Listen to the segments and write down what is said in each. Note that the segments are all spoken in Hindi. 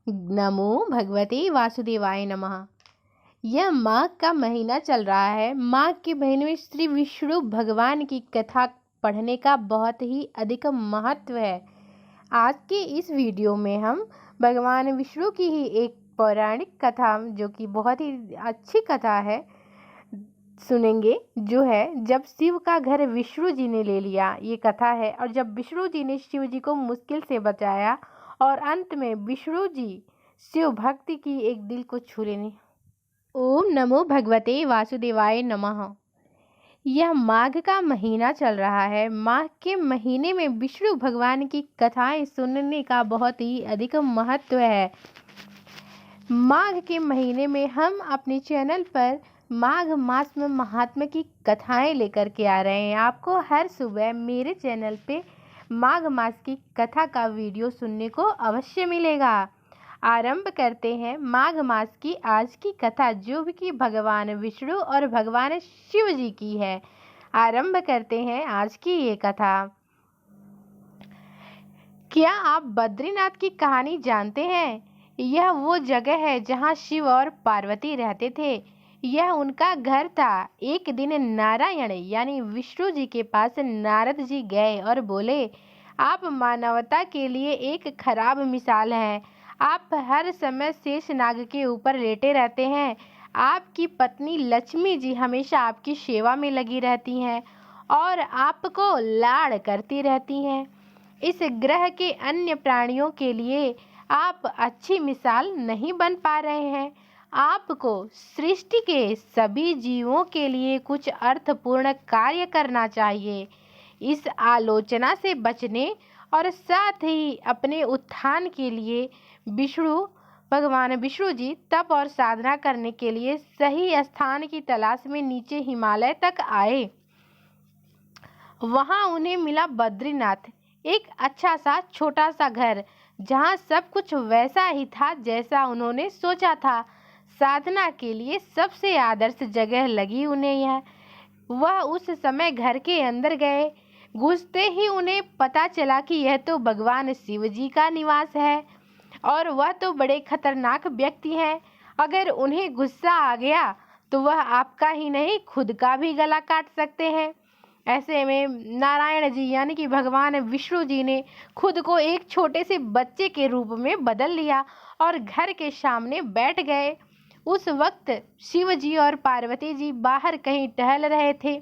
नमो भगवते वासुदेवाय नमः। यह माघ का महीना चल रहा है। माघ के महीने में श्री विष्णु भगवान की कथा पढ़ने का बहुत ही अधिक महत्व है। आज के इस वीडियो में हम भगवान विष्णु की ही एक पौराणिक कथा, जो कि बहुत ही अच्छी कथा है, सुनेंगे। जो है, जब शिव का घर विष्णु जी ने ले लिया, ये कथा है। और जब विष्णु जी ने शिव जी को मुश्किल से बचाया और अंत में विष्णु जी शिव भक्ति की एक दिल को छू लेने। ओम नमो भगवते वासुदेवाय नमः। यह माघ का महीना चल रहा है। माघ के महीने में विष्णु भगवान की कथाएं सुनने का बहुत ही अधिक महत्व है। माघ के महीने में हम अपने चैनल पर माघ मास में महात्मा की कथाएं लेकर के आ रहे हैं। आपको हर सुबह मेरे चैनल पे माघ मास की कथा का वीडियो सुनने को अवश्य मिलेगा। आरंभ करते हैं माघ मास की आज की कथा, जो कि भगवान विष्णु और भगवान शिव जी की है। आरंभ करते हैं आज की ये कथा। क्या आप बद्रीनाथ की कहानी जानते हैं? यह वो जगह है जहाँ शिव और पार्वती रहते थे। यह उनका घर था। एक दिन नारायण यानी विष्णु जी के पास नारद जी गए और बोले, आप मानवता के लिए एक खराब मिसाल हैं। आप हर समय शेषनाग के ऊपर लेटे रहते हैं। आपकी पत्नी लक्ष्मी जी हमेशा आपकी सेवा में लगी रहती हैं और आपको लाड़ करती रहती हैं। इस ग्रह के अन्य प्राणियों के लिए आप अच्छी मिसाल नहीं बन पा रहे हैं। आपको सृष्टि के सभी जीवों के लिए कुछ अर्थपूर्ण कार्य करना चाहिए। इस आलोचना से बचने और साथ ही अपने उत्थान के लिए भगवान विष्णु जी तप और साधना करने के लिए सही स्थान की तलाश में नीचे हिमालय तक आए। वहां उन्हें मिला बद्रीनाथ, एक अच्छा सा छोटा सा घर, जहां सब कुछ वैसा ही था जैसा उन्होंने सोचा था। साधना के लिए सबसे आदर्श जगह लगी उन्हें यह। वह उस समय घर के अंदर गए। घुसते ही उन्हें पता चला कि यह तो भगवान शिव जी का निवास है और वह तो बड़े खतरनाक व्यक्ति हैं। अगर उन्हें गुस्सा आ गया तो वह आपका ही नहीं, खुद का भी गला काट सकते हैं। ऐसे में नारायण जी यानी कि भगवान विष्णु जी ने खुद को एक छोटे से बच्चे के रूप में बदल लिया और घर के सामने बैठ गए। उस वक्त शिव जी और पार्वती जी बाहर कहीं टहल रहे थे।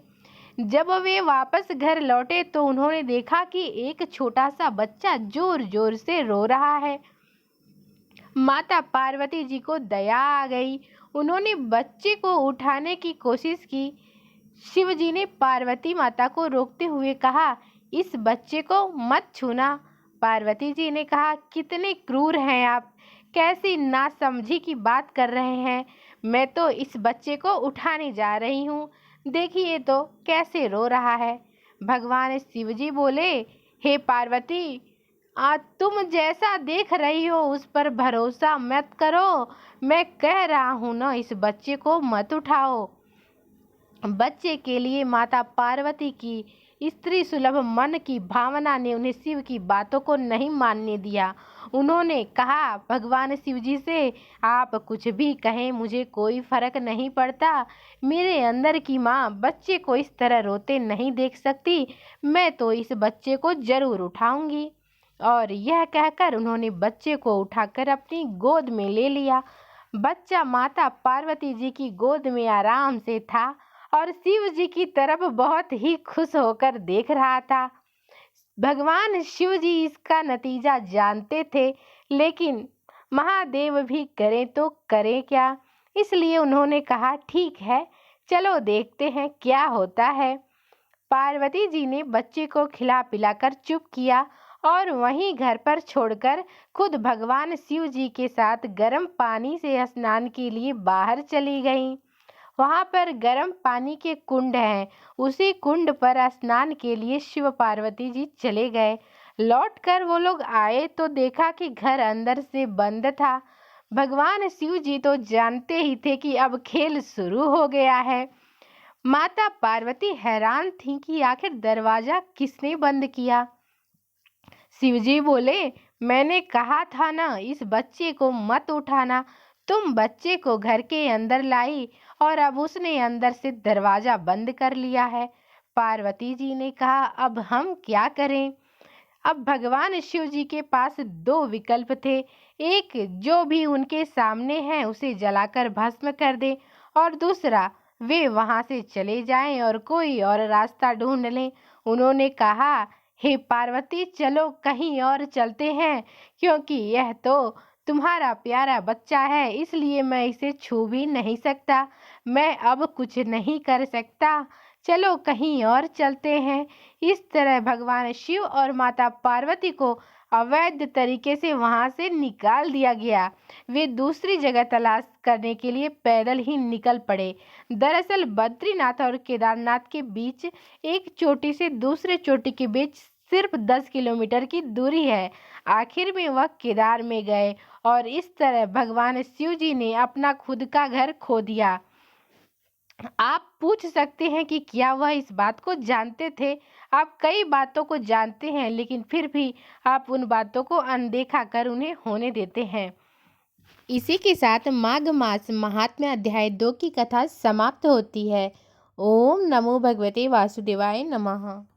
जब वे वापस घर लौटे तो उन्होंने देखा कि एक छोटा सा बच्चा जोर जोर से रो रहा है। माता पार्वती जी को दया आ गई। उन्होंने बच्चे को उठाने की कोशिश की। शिव जी ने पार्वती माता को रोकते हुए कहा, इस बच्चे को मत छूना। पार्वती जी ने कहा, कितने क्रूर हैं आप, कैसी नासमझी की बात कर रहे हैं। मैं तो इस बच्चे को उठाने जा रही हूँ, देखिए तो कैसे रो रहा है। भगवान शिव जी बोले, हे पार्वती, तुम जैसा देख रही हो उस पर भरोसा मत करो। मैं कह रहा हूँ ना, इस बच्चे को मत उठाओ। बच्चे के लिए माता पार्वती की स्त्री सुलभ मन की भावना ने उन्हें शिव की बातों को नहीं मानने दिया। उन्होंने कहा भगवान शिव जी से, आप कुछ भी कहें, मुझे कोई फर्क नहीं पड़ता। मेरे अंदर की माँ बच्चे को इस तरह रोते नहीं देख सकती। मैं तो इस बच्चे को जरूर उठाऊंगी। और यह कहकर उन्होंने बच्चे को उठाकर अपनी गोद में ले लिया। बच्चा माता पार्वती जी की गोद में आराम से था और शिव जी की तरफ बहुत ही खुश होकर देख रहा था। भगवान शिव जी इसका नतीजा जानते थे, लेकिन महादेव भी करें तो करें क्या, इसलिए उन्होंने कहा, ठीक है, चलो देखते हैं क्या होता है। पार्वती जी ने बच्चे को खिला पिलाकर चुप किया और वहीं घर पर छोड़कर खुद भगवान शिव जी के साथ गर्म पानी से स्नान के लिए बाहर चली गईं। वहां पर गर्म पानी के कुंड हैं। उसी कुंड पर स्नान के लिए शिव पार्वती जी चले गए। लौटकर वो लोग आए तो देखा कि घर अंदर से बंद था। भगवान शिव जी तो जानते ही थे कि अब खेल शुरू हो गया है। माता पार्वती हैरान थी कि आखिर दरवाजा किसने बंद किया। शिव जी बोले, मैंने कहा था ना, इस बच्चे को मत उठाना। तुम बच्चे को घर के अंदर लाई और अब उसने अंदर से दरवाजा बंद कर लिया है। पार्वती जी ने कहा, अब हम क्या करें? अब भगवान शिव जी के पास दो विकल्प थे। एक, जो भी उनके सामने है उसे जलाकर भस्म कर दे, और दूसरा, वे वहां से चले जाएं और कोई और रास्ता ढूंढ लें। उन्होंने कहा, हे पार्वती, चलो कहीं और चलते हैं, क्योंकि यह तो तुम्हारा प्यारा बच्चा है, इसलिए मैं इसे छू भी नहीं सकता। मैं अब कुछ नहीं कर सकता। चलो कहीं और चलते हैं। इस तरह भगवान शिव और माता पार्वती को अवैध तरीके से वहां से निकाल दिया गया। वे दूसरी जगह तलाश करने के लिए पैदल ही निकल पड़े। दरअसल बद्रीनाथ और केदारनाथ के बीच, एक चोटी से दूसरे चोटी के बीच सिर्फ 10 किलोमीटर की दूरी है। आखिर में वह केदार में गए और इस तरह भगवान शिव जी ने अपना खुद का घर खो दिया। आप पूछ सकते हैं कि क्या वह इस बात को जानते थे? आप कई बातों को जानते हैं, लेकिन फिर भी आप उन बातों को अनदेखा कर उन्हें होने देते हैं। इसी के साथ माघ मास महात्म्य अध्याय 2 की कथा समाप्त होती है। ओम नमो भगवते वासुदेवाय नमः।